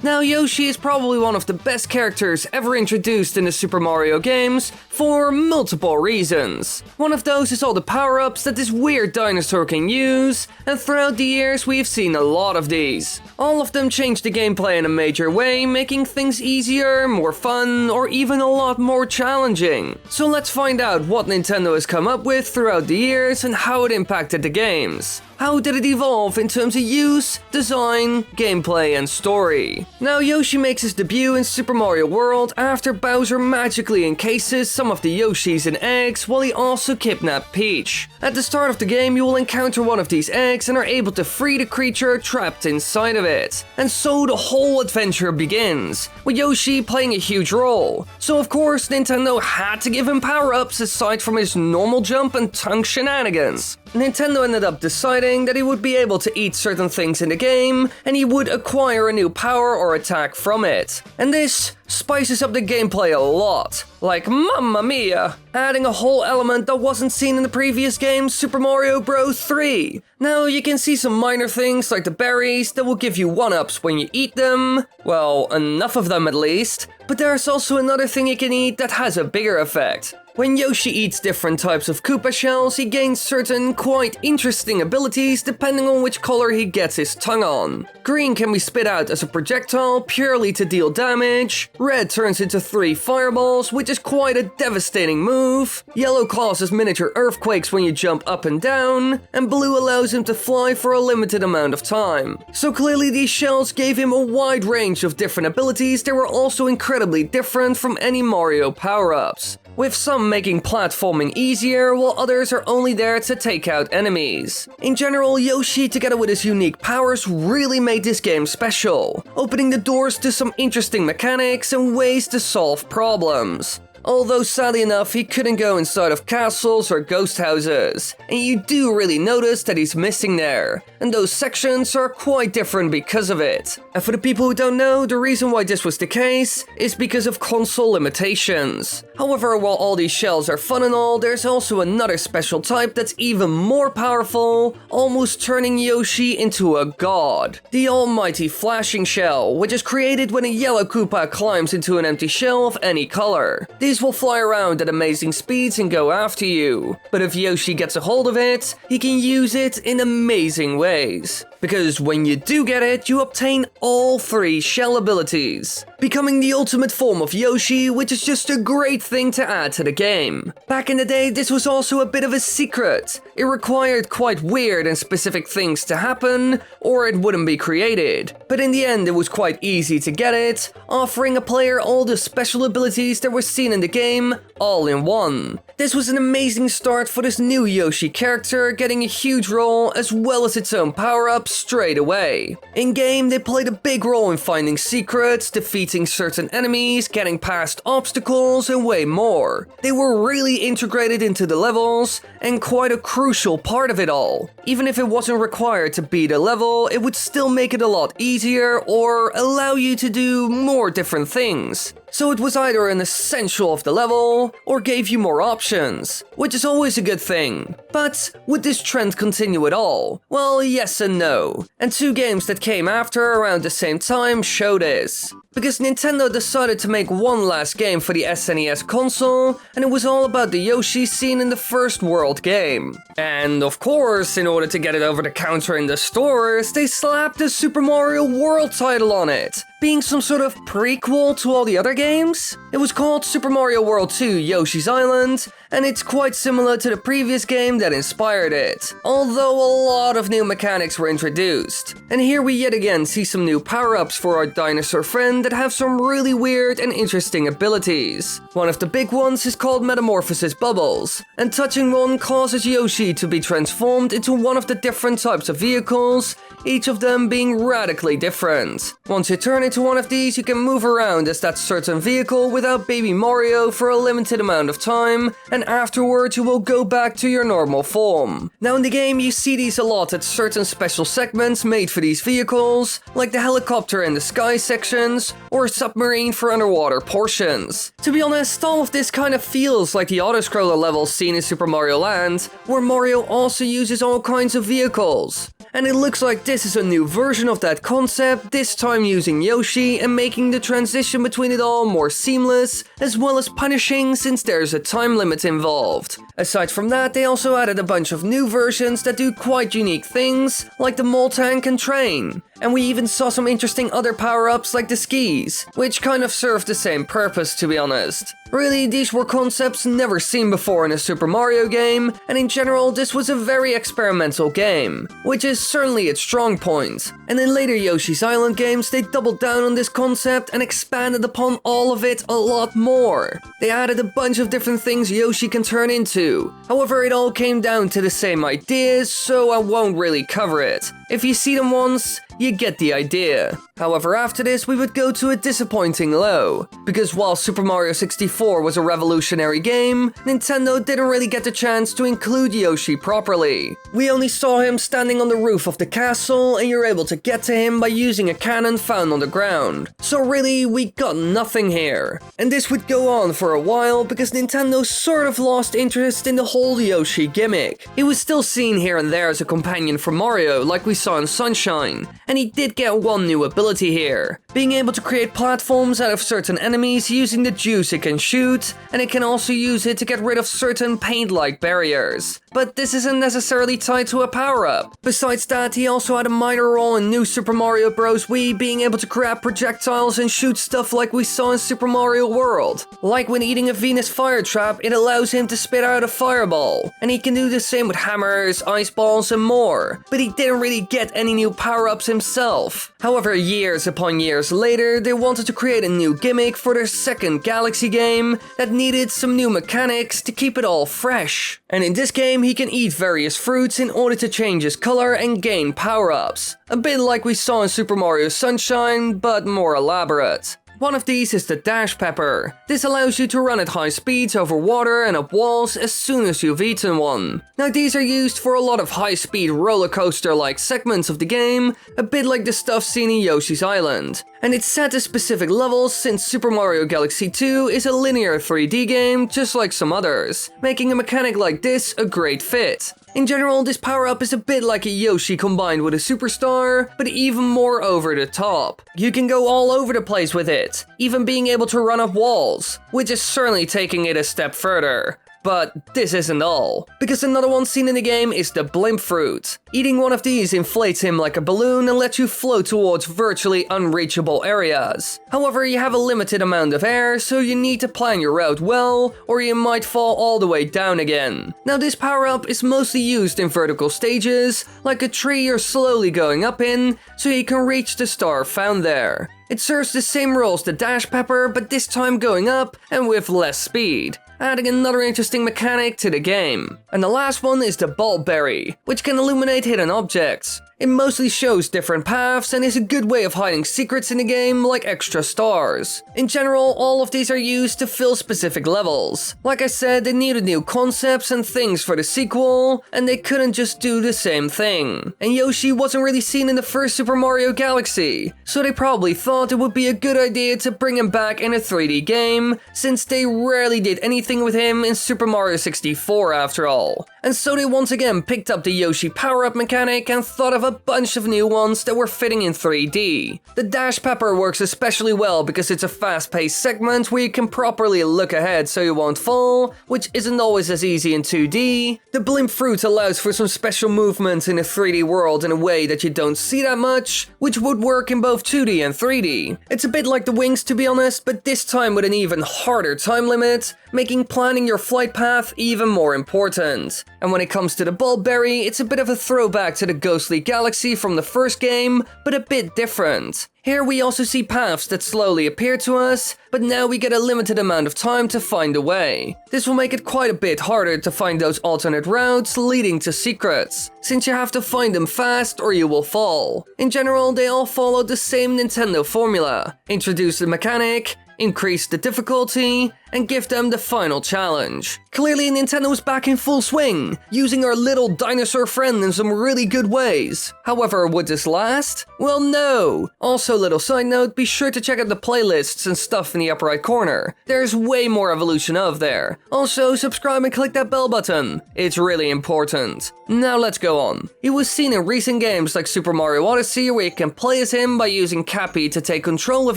Now, Yoshi is probably one of the best characters ever introduced in the Super Mario games for multiple reasons. One of those is all the power-ups that this weird dinosaur can use, and throughout the years we have seen a lot of these. All of them change the gameplay in a major way, making things easier, more fun, or even a lot more challenging. So let's find out what Nintendo has come up with throughout the years and how it impacted the games. How did it evolve in terms of use, design, gameplay, and story? Now, Yoshi makes his debut in Super Mario World after Bowser magically encases some of the Yoshis in eggs while he also kidnapped Peach. At the start of the game, you will encounter one of these eggs and are able to free the creature trapped inside of it. And so the whole adventure begins, with Yoshi playing a huge role. So of course, Nintendo had to give him power-ups aside from his normal jump and tongue shenanigans. Nintendo ended up deciding that he would be able to eat certain things in the game, and he would acquire a new power or attack from it. And this spices up the gameplay a lot, like Mamma Mia, adding a whole element that wasn't seen in the previous game Super Mario Bros. 3. Now you can see some minor things like the berries that will give you 1-ups when you eat them, well, enough of them at least, but there's also another thing you can eat that has a bigger effect. When Yoshi eats different types of Koopa shells, he gains certain quite interesting abilities depending on which color he gets his tongue on. Green can be spit out as a projectile purely to deal damage, red turns into 3 fireballs, which is quite a devastating move, yellow causes miniature earthquakes when you jump up and down, and blue allows him to fly for a limited amount of time. So clearly these shells gave him a wide range of different abilities that were also incredibly different from any Mario power-ups, with some making platforming easier, while others are only there to take out enemies. In general, Yoshi, together with his unique powers, really made this game special, opening the doors to some interesting mechanics and ways to solve problems. Although sadly enough, he couldn't go inside of castles or ghost houses, and you do really notice that he's missing there, and those sections are quite different because of it. And for the people who don't know, the reason why this was the case is because of console limitations. However, while all these shells are fun and all, there's also another special type that's even more powerful, almost turning Yoshi into a god. The almighty flashing shell, which is created when a yellow Koopa climbs into an empty shell of any color. These will fly around at amazing speeds and go after you, but if Yoshi gets a hold of it, he can use it in amazing ways. Because when you do get it, you obtain all 3 shell abilities, becoming the ultimate form of Yoshi, which is just a great thing to add to the game. Back in the day, this was also a bit of a secret. It required quite weird and specific things to happen, or it wouldn't be created. But in the end, it was quite easy to get it, offering a player all the special abilities that were seen in the game, all in one. This was an amazing start for this new Yoshi character, getting a huge role as well as its own power-ups straight away. In-game, they played a big role in finding secrets, defeating certain enemies, getting past obstacles, and way more. They were really integrated into the levels, and quite a crucial part of it all. Even if it wasn't required to beat a level, it would still make it a lot easier or allow you to do more different things. So it was either an essential of the level, or gave you more options, which is always a good thing. But would this trend continue at all? Well, yes and no. And 2 games that came after around the same time show this. Because Nintendo decided to make one last game for the SNES console, and it was all about the Yoshi seen in the first World game. And of course, in order to get it over the counter in the stores, they slapped the Super Mario World title on it, being some sort of prequel to all the other games. It was called Super Mario World 2 Yoshi's Island, and it's quite similar to the previous game that inspired it, although a lot of new mechanics were introduced. And here we yet again see some new power-ups for our dinosaur friend that have some really weird and interesting abilities. One of the big ones is called Metamorphosis Bubbles, and touching one causes Yoshi to be transformed into one of the different types of vehicles, each of them being radically different. Once you turn into one of these, you can move around as that certain vehicle without Baby Mario for a limited amount of time, and afterwards you will go back to your normal form. Now in the game, you see these a lot at certain special segments made for these vehicles, like the helicopter in the sky sections, or submarine for underwater portions. To be honest, all of this kind of feels like the auto-scroller levels seen in Super Mario Land, where Mario also uses all kinds of vehicles. and it looks like this is a new version of that concept, this time using Yoshi and making the transition between it all more seamless, as well as punishing since there's a time limit involved. Aside from that, they also added a bunch of new versions that do quite unique things, like the mole tank and train. And we even saw some interesting other power-ups like the skis, which kind of serve the same purpose, to be honest. Really, these were concepts never seen before in a Super Mario game, and in general this was a very experimental game, which is certainly its strong point. And in later Yoshi's Island games they doubled down on this concept and expanded upon all of it a lot more. They added a bunch of different things Yoshi can turn into. However, it all came down to the same ideas, so I won't really cover it. If you see them once, you get the idea. However, after this we would go to a disappointing low, because while Super Mario 64 was a revolutionary game, Nintendo didn't really get the chance to include Yoshi properly. We only saw him standing on the roof of the castle, and you're able to get to him by using a cannon found on the ground. So really, we got nothing here. And this would go on for a while, because Nintendo sort of lost interest in the whole Yoshi gimmick. He was still seen here and there as a companion for Mario, like we saw in Sunshine, and he did get one new ability here, being able to create platforms out of certain enemies using the juice it can shoot, and it can also use it to get rid of certain paint-like barriers. But this isn't necessarily tied to a power-up. Besides that, he also had a minor role in New Super Mario Bros. Wii, being able to grab projectiles and shoot stuff like we saw in Super Mario World. Like when eating a Venus fire trap, it allows him to spit out a fireball, and he can do the same with hammers, ice balls, and more. But he didn't really get any new power-ups himself. However, years upon years later, they wanted to create a new gimmick for their second Galaxy game that needed some new mechanics to keep it all fresh. And in this game, he can eat various fruits in order to change his color and gain power-ups. A bit like we saw in Super Mario Sunshine, but more elaborate. One of these is the Dash Pepper. This allows you to run at high speeds over water and up walls as soon as you've eaten one. Now these are used for a lot of high-speed roller coaster-like segments of the game, a bit like the stuff seen in Yoshi's Island. And it's set to specific levels since Super Mario Galaxy 2 is a linear 3D game just like some others, making a mechanic like this a great fit. In general, this power-up is a bit like a Yoshi combined with a superstar, but even more over the top. You can go all over the place with it, even being able to run up walls, which is certainly taking it a step further. But this isn't all, because another one seen in the game is the blimp fruit. Eating one of these inflates him like a balloon and lets you float towards virtually unreachable areas. However, you have a limited amount of air, so you need to plan your route well, or you might fall all the way down again. Now this power-up is mostly used in vertical stages, like a tree you're slowly going up in, so you can reach the star found there. It serves the same role as the Dash Pepper, but this time going up and with less speed, adding another interesting mechanic to the game. And the last one is the Bulb Berry, which can illuminate hidden objects. It mostly shows different paths and is a good way of hiding secrets in the game, like extra stars. In general, all of these are used to fill specific levels. Like I said, they needed new concepts and things for the sequel, and they couldn't just do the same thing. And Yoshi wasn't really seen in the first Super Mario Galaxy, so they probably thought it would be a good idea to bring him back in a 3D game, since they rarely did anything with him in Super Mario 64 after all. And so they once again picked up the Yoshi power-up mechanic and thought of a bunch of new ones that were fitting in 3D. The Dash Pepper works especially well because it's a fast-paced segment where you can properly look ahead so you won't fall, which isn't always as easy in 2D. The Blimp Fruit allows for some special movements in a 3D world in a way that you don't see that much, which would work in both 2D and 3D. It's a bit like the wings to be honest, but this time with an even harder time limit, making planning your flight path even more important. And when it comes to the Bulb Berry, it's a bit of a throwback to the Ghostly Galaxy from the first game, but a bit different. Here we also see paths that slowly appear to us, but now we get a limited amount of time to find a way. This will make it quite a bit harder to find those alternate routes leading to secrets, since you have to find them fast or you will fall. In general, they all follow the same Nintendo formula. Introduce the mechanic, increase the difficulty, and give them the final challenge. Clearly Nintendo is back in full swing, using our little dinosaur friend in some really good ways. However, would this last? Well, no! Also, little side note, be sure to check out the playlists and stuff in the upper right corner. There's way more evolution of there. Also, subscribe and click that bell button. It's really important. Now let's go on. He was seen in recent games like Super Mario Odyssey, where you can play as him by using Cappy to take control of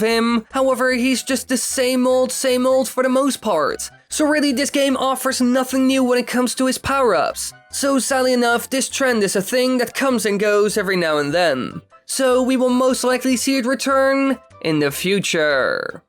him. However, he's just the same old for the most part. So really, this game offers nothing new when it comes to his power-ups. So sadly enough, this trend is a thing that comes and goes every now and then. So we will most likely see it return in the future.